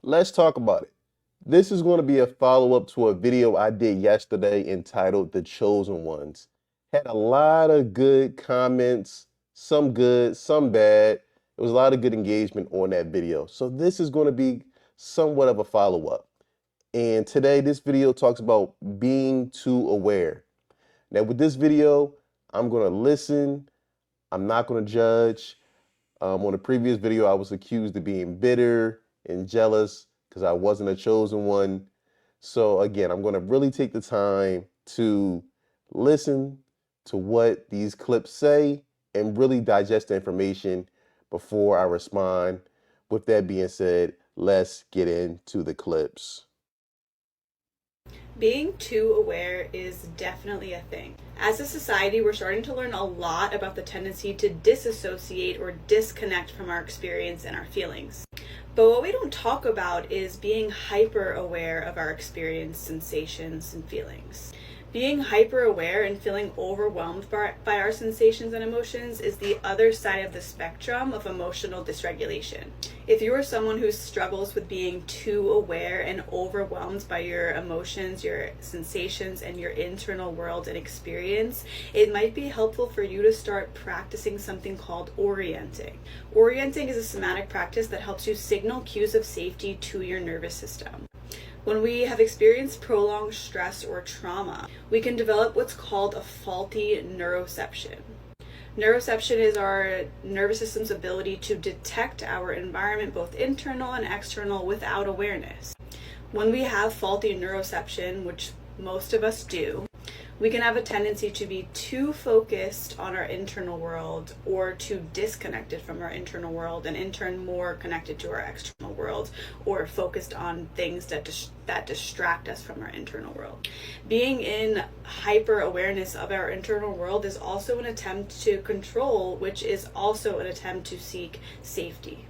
Let's talk about it. This is going to be a follow-up to a video I did yesterday entitled The Chosen Ones. Had a lot of good comments, some good, some bad. There was a lot of good engagement on that video. So this is going to be somewhat of a follow-up. And today this video talks about being too aware. Now with this video, I'm going to listen. I'm not going to judge. On the previous video, I was accused of being bitter and jealous because I wasn't a chosen one. So again, I'm going to really take the time to listen to what these clips say and really digest the information before I respond. With that being said, let's get into the clips. Being too aware is definitely a thing. As a society, we're starting to learn a lot about the tendency to disassociate or disconnect from our experience and our feelings. But what we don't talk about is being hyper aware of our experience, sensations, and feelings. Being hyper aware and feeling overwhelmed by our sensations and emotions is the other side of the spectrum of emotional dysregulation. If you are someone who struggles with being too aware and overwhelmed by your emotions, your sensations, and your internal world and experience, it might be helpful for you to start practicing something called orienting. Orienting is a somatic practice that helps you signal cues of safety to your nervous system. When we have experienced prolonged stress or trauma, we can develop what's called a faulty neuroception. Neuroception is our nervous system's ability to detect our environment, both internal and external, without awareness. When we have faulty neuroception, which most of us do, we can have a tendency to be too focused on our internal world or too disconnected from our internal world, and in turn more connected to our external world or focused on things that distract us from our internal world. Being in hyper awareness of our internal world is also an attempt to control, which is also an attempt to seek safety.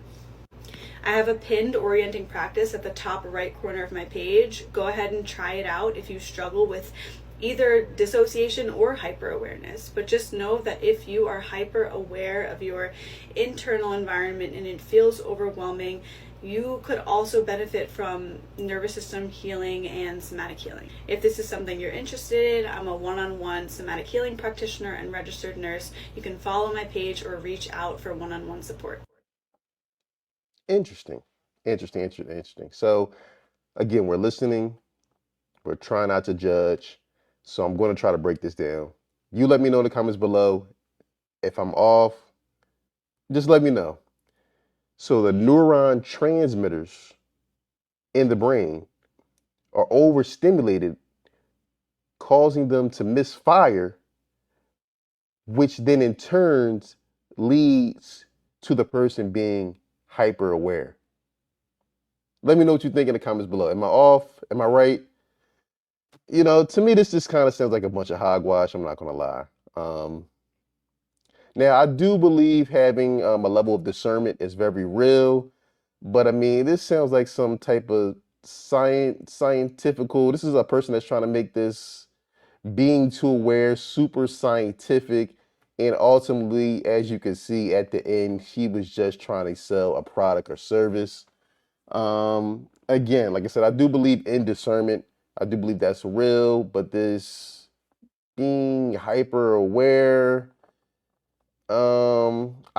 I have a pinned orienting practice at the top right corner of my page. Go ahead and try it out if you struggle with either dissociation or hyper awareness. But just know that if you are hyper aware of your internal environment and it feels overwhelming, you could also benefit from nervous system healing and somatic healing. If this is something you're interested in, I'm a one-on-one somatic healing practitioner and registered nurse. You can follow my page or reach out for one-on-one support. Interesting. Interesting. So again, we're listening. We're trying not to judge. So I'm going to try to break this down. You let me know in the comments below. If I'm off, just let me know. So the neuron transmitters in the brain are overstimulated, causing them to misfire, which then in turn leads to the person being hyper aware. Let me know what you think in the comments below. Am I off? Am I right? To me, this just kind of sounds like a bunch of hogwash. I'm not going to lie. Now, I do believe having a level of discernment is very real, but I mean, this sounds like some type of scientifical. This is a person that's trying to make this being too aware super scientific, and ultimately, as you can see at the end, he was just trying to sell a product or service. Again, like I said, I do believe in discernment. I do believe that's real, but this being hyper aware, I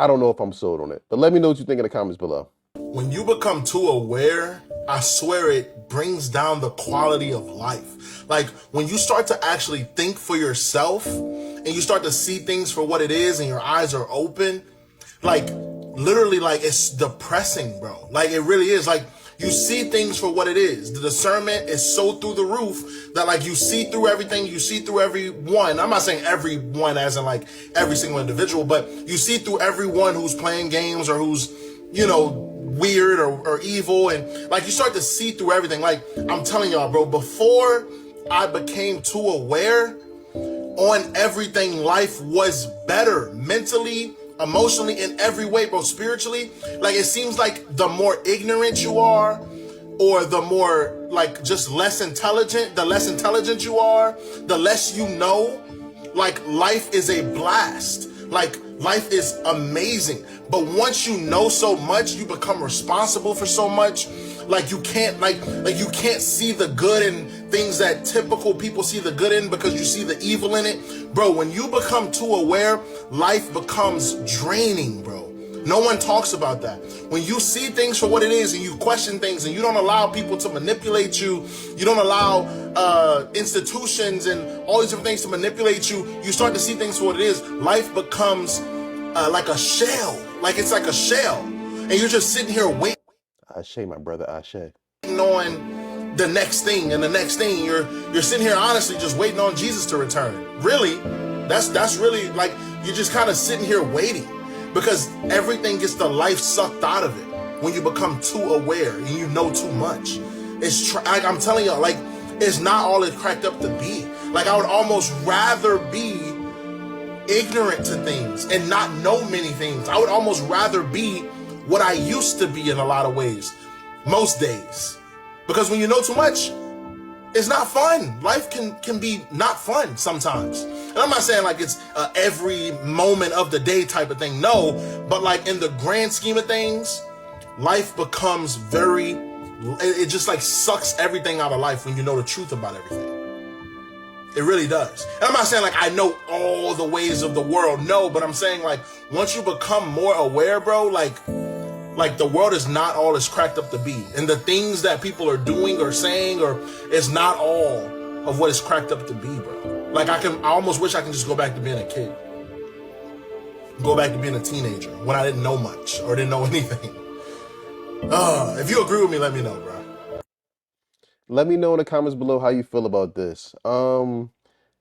don't know if I'm sold on it. But let me know what you think in the comments below. When you become too aware, I swear it brings down the quality of life. Like when you start to actually think for yourself and you start to see things for what it is and your eyes are open, like literally, like it's depressing, bro. Like it really is. Like you see things for what it is. The discernment is so through the roof that like you see through everything, you see through everyone. I'm not saying everyone as in like every single individual, but you see through everyone who's playing games or who's, weird or evil. And like you start to see through everything. Like I'm telling y'all, bro, before I became too aware on everything, life was better mentally, emotionally, in every way, bro. Spiritually, like it seems like the more ignorant you are or the more like just the less intelligent you are, the less you know, like life is a blast. Like life is amazing. But once you know so much, you become responsible for so much. Like you can't see the good in things that typical people see the good in because you see the evil in it. Bro, when you become too aware, life becomes draining, bro. No one talks about that. When you see things for what it is and you question things and you don't allow people to manipulate you, you don't allow institutions and all these different things to manipulate you, you start to see things for what it is. Life becomes like a shell. Like it's like a shell. And you're just sitting here waiting Ashe, my brother, Ashe. on the next thing and the next thing. You're sitting here honestly just waiting on Jesus to return. Really, that's really like you're just kind of sitting here waiting because everything gets the life sucked out of it when you become too aware and you know too much. Like I'm telling you, like it's not all it's cracked up to be. Like I would almost rather be ignorant to things and not know many things. I would almost rather be what I used to be in a lot of ways, most days. Because when you know too much, it's not fun. Life can be not fun sometimes. And I'm not saying like it's every moment of the day type of thing. No, but like in the grand scheme of things, life becomes it just like sucks everything out of life when you know the truth about everything. It really does. And I'm not saying like I know all the ways of the world. No, but I'm saying like once you become more aware, bro, like the world is not all it's cracked up to be. And the things that people are doing or saying is not all of what it's cracked up to be, bro. Like I almost wish I can just go back to being a kid. Go back to being a teenager when I didn't know much or didn't know anything. If you agree with me, let me know, bro. Let me know in the comments below how you feel about this.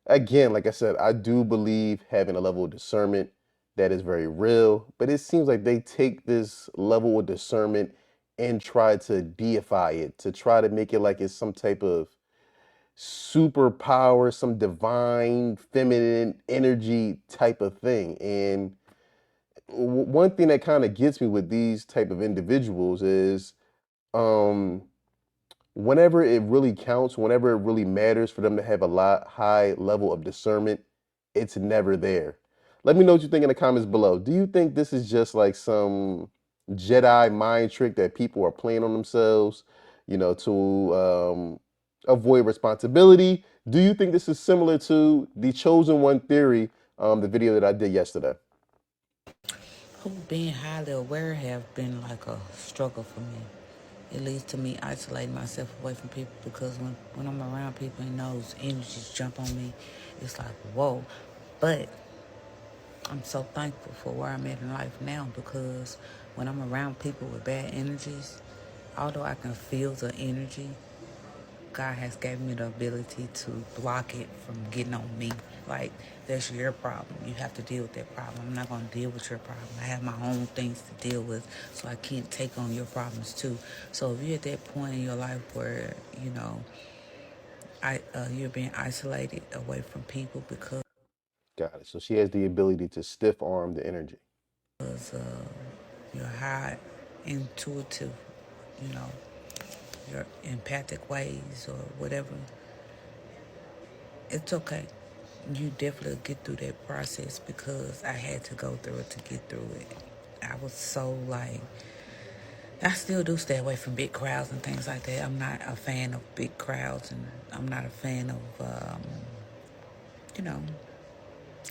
Again, like I said, I do believe having a level of discernment that is very real, but it seems like they take this level of discernment and try to deify it, to try to make it like it's some type of superpower, some divine feminine energy type of thing. And one thing that kind of gets me with these type of individuals is um whenever it really counts, whenever it really matters for them to have a lot high level of discernment, it's never there. Let me know what you think in the comments below. Do you think this is just like some Jedi mind trick that people are playing on themselves, to avoid responsibility? Do you think this is similar to the chosen one theory, the video that I did yesterday? Who being highly aware have been like a struggle for me. It leads to me isolating myself away from people because when I'm around people and those energies jump on me, it's like, whoa. But I'm so thankful for where I'm at in life now because when I'm around people with bad energies, although I can feel the energy, God has given me the ability to block it from getting on me. Like, that's your problem. You have to deal with that problem. I'm not going to deal with your problem. I have my own things to deal with, so I can't take on your problems too. So if you're at that point in your life where, you're being isolated away from people because Got it. So she has the ability to stiff arm the energy. you're high intuitive, you know, your empathic ways or whatever, it's okay. You definitely get through that process because I had to go through it to get through it. I was so like, I still do stay away from big crowds and things like that. I'm not a fan of big crowds, and I'm not a fan of, you know,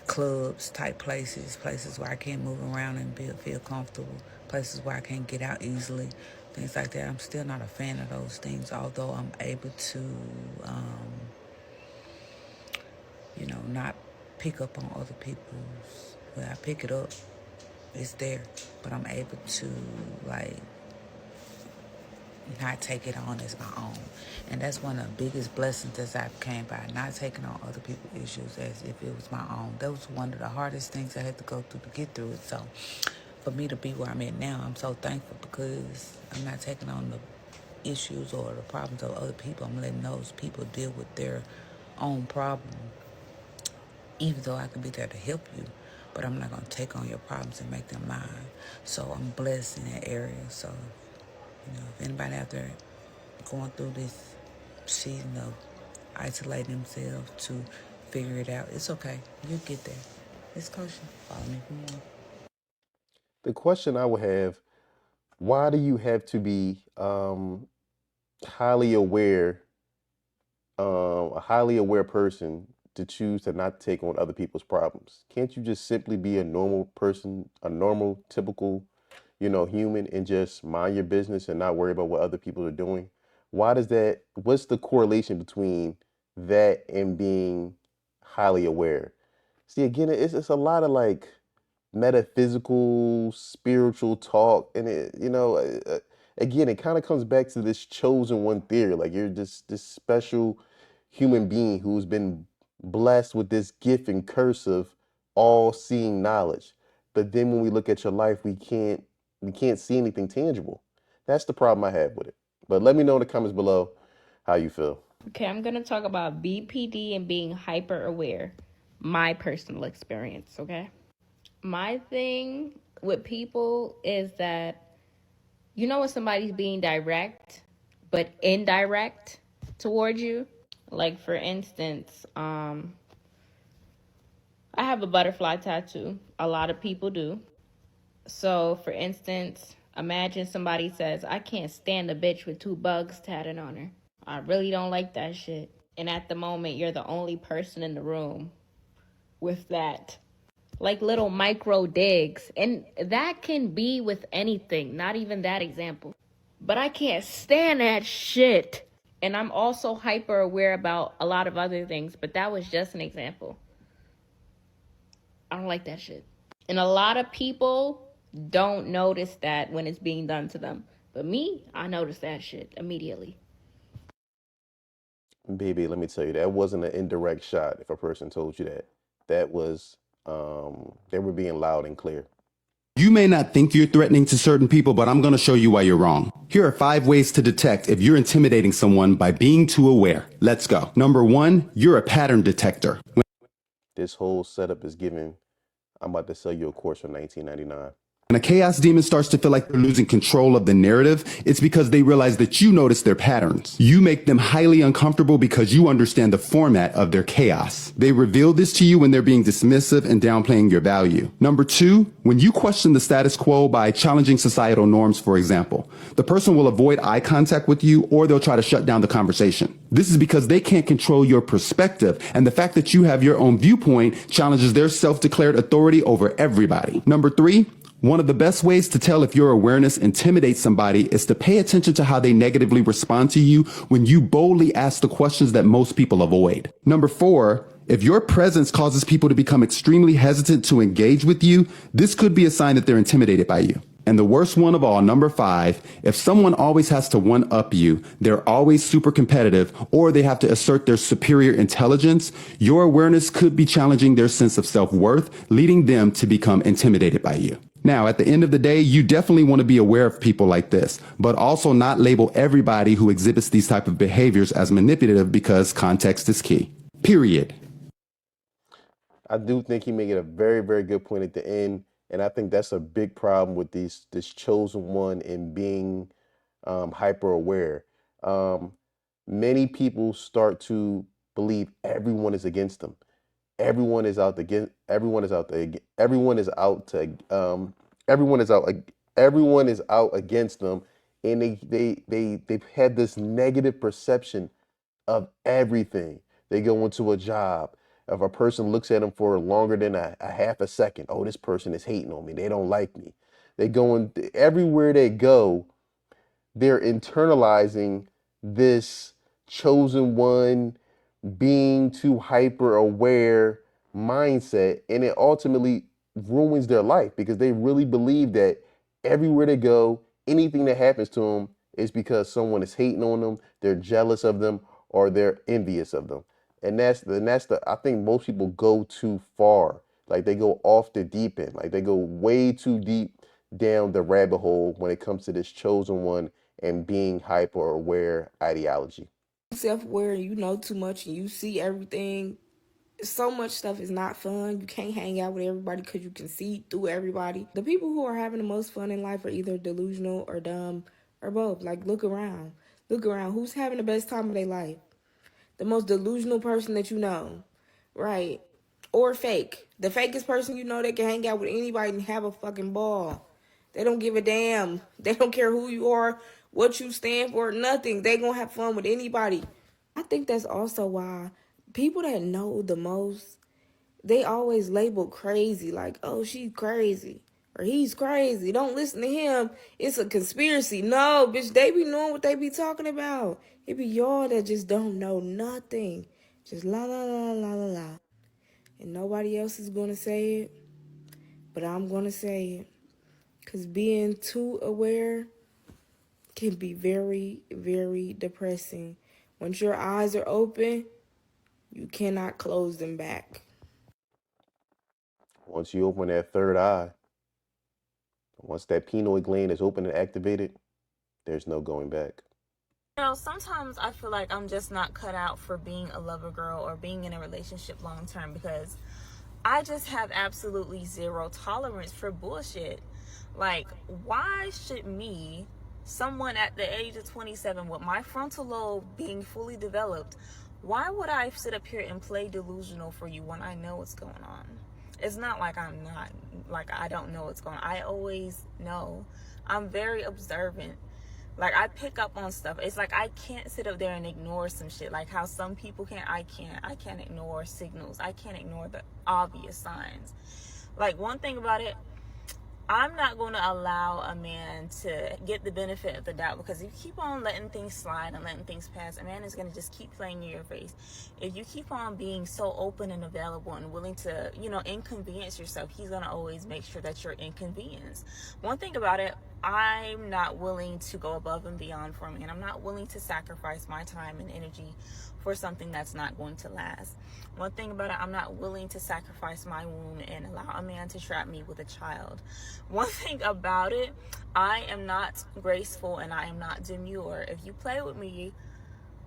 clubs type places where I can't move around and feel comfortable, places where I can't get out easily, things like that. I'm still not a fan of those things, although I'm able to, not pick up on other people's. Well, I pick it up, it's there, but I'm able to like not take it on as my own. And that's one of the biggest blessings that I've came by, not taking on other people's issues as if it was my own. That was one of the hardest things I had to go through to get through it. So for me to be where I'm at now, I'm so thankful because I'm not taking on the issues or the problems of other people. I'm letting those people deal with their own problem, even though I can be there to help you, but I'm not going to take on your problems and make them mine. So I'm blessed in that area. So, if anybody out there going through this season of isolating themselves to figure it out, it's okay. You'll get there. It's kosher. Follow me for more. The question I would have, why do you have to be highly aware, a highly aware person to choose to not take on other people's problems? Can't you just simply be a normal person, a normal, typical, human, and just mind your business and not worry about what other people are doing? Why does that, what's the correlation between that and being highly aware? See, again, it's a lot of like metaphysical, spiritual talk, and again, it kind of comes back to this chosen one theory. Like you're just this special human being who's been blessed with this gift and curse of all-seeing knowledge. But then when we look at your life, we can't see anything tangible. That's the problem I have with it. But let me know in the comments below how you feel. Okay, I'm going to talk about BPD and being hyper aware. My personal experience, okay? My thing with people is that you know when somebody's being direct but indirect towards you? Like for instance, I have a butterfly tattoo. A lot of people do. So for instance, imagine somebody says, I can't stand a bitch with two bugs tatted on her. I really don't like that shit. And at the moment, you're the only person in the room with that. Like little micro digs. And that can be with anything, not even that example. But I can't stand that shit. And I'm also hyper aware about a lot of other things, but that was just an example. I don't like that shit. And a lot of people don't notice that when it's being done to them. But me, I notice that shit immediately. Baby, let me tell you, that wasn't an indirect shot if a person told you that. That was, they were being loud and clear. You may not think you're threatening to certain people, but I'm going to show you why you're wrong. Here are 5 ways to detect if you're intimidating someone by being too aware. Let's go. Number 1, you're a pattern detector. This whole setup is giving, I'm about to sell you a course for $19.99. When a chaos demon starts to feel like they're losing control of the narrative, it's because they realize that you notice their patterns. You make them highly uncomfortable because you understand the format of their chaos. They reveal this to you when they're being dismissive and downplaying your value. Number 2, when you question the status quo by challenging societal norms, for example, the person will avoid eye contact with you or they'll try to shut down the conversation. This is because they can't control your perspective, and the fact that you have your own viewpoint challenges their self-declared authority over everybody. Number 3, one of the best ways to tell if your awareness intimidates somebody is to pay attention to how they negatively respond to you when you boldly ask the questions that most people avoid. Number 4, if your presence causes people to become extremely hesitant to engage with you, this could be a sign that they're intimidated by you. And the worst one of all, number 5, if someone always has to one-up you, they're always super competitive, or they have to assert their superior intelligence, your awareness could be challenging their sense of self-worth, leading them to become intimidated by you. Now, at the end of the day, you definitely want to be aware of people like this, but also not label everybody who exhibits these type of behaviors as manipulative because context is key. Period. I do think he made it a very, very good point at the end, and I think that's a big problem with this chosen one and being hyper aware. Um, Many people start to believe everyone is against them. Everyone is out to get. Everyone is out to. Everyone is out to. Everyone is out. Everyone is out against them, and they've had this negative perception of everything. They go into a job. If a person looks at them for longer than a half a second, oh, this person is hating on me. They don't like me. They go in everywhere they go. They're internalizing this chosen one being too hyper aware mindset, and it ultimately ruins their life because they really believe that everywhere they go, anything that happens to them is because someone is hating on them, they're jealous of them, or they're envious of them. And that's the I think most people go too far. Like they go off the deep end. Like they go way too deep down the rabbit hole when it comes to this chosen one and being hyper aware ideology. Self-aware and you know too much and you see everything, so much stuff is not fun. You can't hang out with everybody because you can see through everybody. The people who are having the most fun in life are either delusional or dumb or both. Like, look around. Look around. Who's having the best time of their life? The most delusional person that you know, right? Or fake. The fakest person you know that can hang out with anybody and have a fucking ball. They don't give a damn. They don't care who you are, what you stand for, nothing. They gonna have fun with anybody. I think that's also why people that know the most, they always label crazy, like, oh, she's crazy or he's crazy. Don't listen to him. It's a conspiracy. No, bitch, they be knowing what they be talking about. It be y'all that just don't know nothing. Just la la la la la la. And nobody else is gonna say it, but I'm gonna say it. Cause being too aware can be very, very depressing. Once your eyes are open, you cannot close them back. Once you open that third eye, once that pineal gland is open and activated, there's no going back. Sometimes I feel like I'm just not cut out for being a lover girl or being in a relationship long term, because I just have absolutely zero tolerance for bullshit. Like, why should me, someone at the age of 27 with my frontal lobe being fully developed, why would I sit up here and play delusional for you when I know what's going on? It's not like I'm not, like I don't know what's going on. I always know. I'm very observant. Like, I pick up on stuff. It's like I can't sit up there and ignore some shit. Like how some people can. I can't ignore signals. I can't ignore the obvious signs. Like, one thing about it, I'm not going to allow a man to get the benefit of the doubt, because if you keep on letting things slide and letting things pass, a man is going to just keep playing in your face. If you keep on being so open and available and willing to, inconvenience yourself, he's going to always make sure that you're inconvenienced. One thing about it, I'm not willing to go above and beyond for a man. I'm not willing to sacrifice my time and energy for something that's not going to last. One thing about it, I'm not willing to sacrifice my womb and allow a man to trap me with a child. One thing about it, I am not graceful and I am not demure. If you play with me,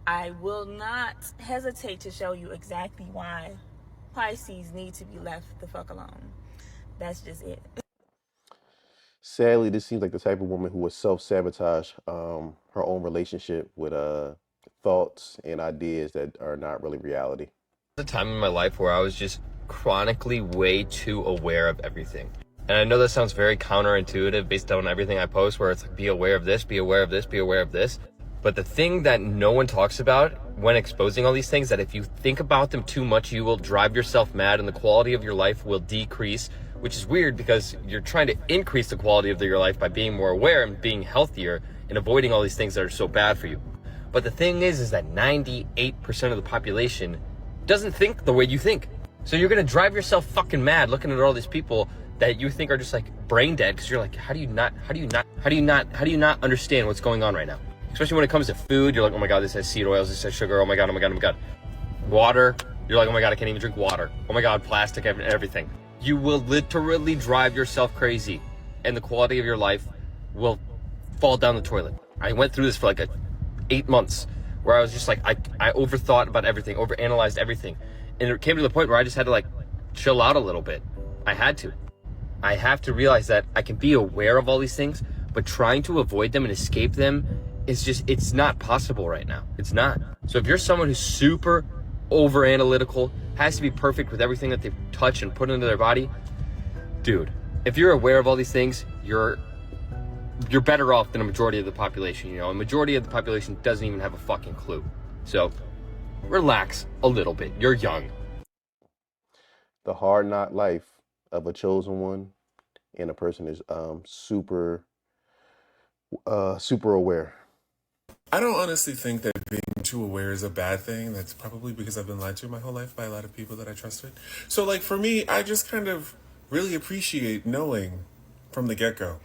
I will not hesitate to show you exactly why Pisces need to be left the fuck alone. That's just it. Sadly, this seems like the type of woman who would self-sabotage her own relationship with thoughts and ideas that are not really reality. A time in my life where I was just chronically way too aware of everything. And I know that sounds very counterintuitive based on everything I post, where it's like, be aware of this, be aware of this, be aware of this. But the thing that no one talks about when exposing all these things, that if you think about them too much, you will drive yourself mad and the quality of your life will decrease, which is weird because you're trying to increase the quality of your life by being more aware and being healthier and avoiding all these things that are so bad for you. But the thing is that 98% of the population doesn't think the way you think. So you're going to drive yourself fucking mad looking at all these people that you think are just like brain dead, because you're like, how do you not understand what's going on right now? Especially when it comes to food, you're like, oh my God, this has seed oils, this has sugar, oh my God, oh my God, oh my God. Water, you're like, oh my God, I can't even drink water. Oh my God, plastic, everything. You will literally drive yourself crazy and the quality of your life will fall down the toilet. I went through this for like 8 months where I was just like, I overthought about everything, overanalyzed everything. And it came to the point where I just had to like chill out a little bit. I have to realize that I can be aware of all these things, but trying to avoid them and escape them is just, it's not possible right now. It's not. So if you're someone who's super over analytical, has to be perfect with everything that they touch and put into their body, dude, if you're aware of all these things, you're better off than a majority of the population. A majority of the population doesn't even have a fucking clue. So relax a little bit. You're young. The hard knock life of a chosen one, and a person is super aware. I don't honestly think that being too aware is a bad thing. That's probably because I've been lied to my whole life by a lot of people that I trusted. So, like, for me, I just kind of really appreciate knowing from the get-go.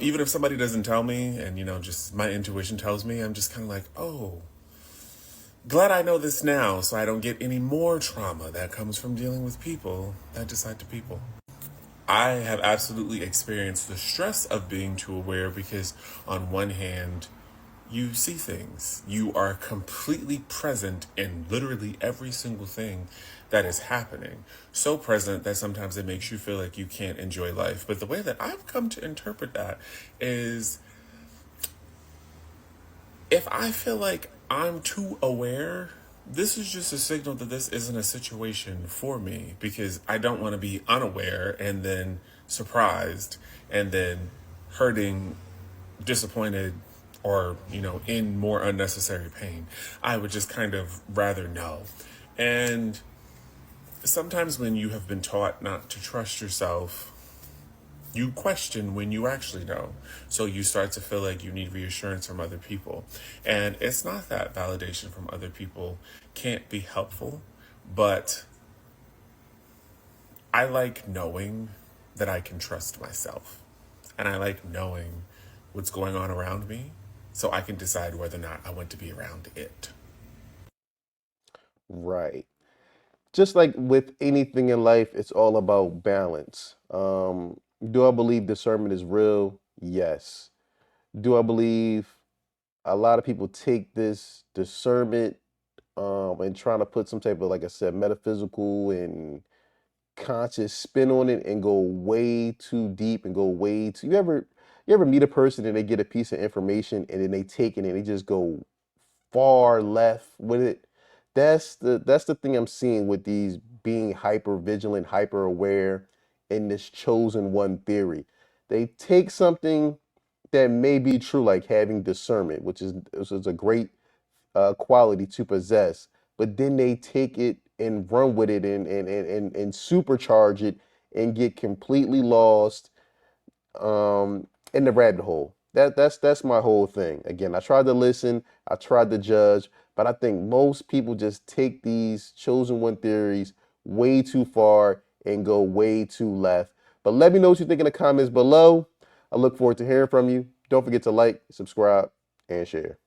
Even if somebody doesn't tell me and, just my intuition tells me, I'm just kind of like, oh, glad I know this now so I don't get any more trauma that comes from dealing with people that decide to people. I have absolutely experienced the stress of being too aware because on one hand, you see things. You are completely present in literally every single thing that is happening. So present that sometimes it makes you feel like you can't enjoy life. But the way that I've come to interpret that is, if I feel like I'm too aware, this is just a signal that this isn't a situation for me, because I don't want to be unaware and then surprised and then hurting, disappointed, or, in more unnecessary pain. I would just kind of rather know. And sometimes when you have been taught not to trust yourself, you question when you actually know. So you start to feel like you need reassurance from other people. And it's not that validation from other people can't be helpful, but I like knowing that I can trust myself. And I like knowing what's going on around me so I can decide whether or not I want to be around it. Right. Just like with anything in life, it's all about balance. Do I believe discernment is real? Yes. Do I believe a lot of people take this discernment and trying to put some type of, like I said, metaphysical and conscious spin on it and go way too deep and go way too you ever meet a person and they get a piece of information and then they take it and they just go far left with it. That's the thing I'm seeing with these being hyper vigilant, hyper aware in this chosen one theory. They take something that may be true, like having discernment, which is a great quality to possess, but then they take it and run with it and supercharge it and get completely lost in the rabbit hole. That's my whole thing. Again, I tried to listen, I tried to judge, but I think most people just take these chosen one theories way too far and go way too left. But let me know what you think in the comments below. I look forward to hearing from you. Don't forget to like, subscribe, and share.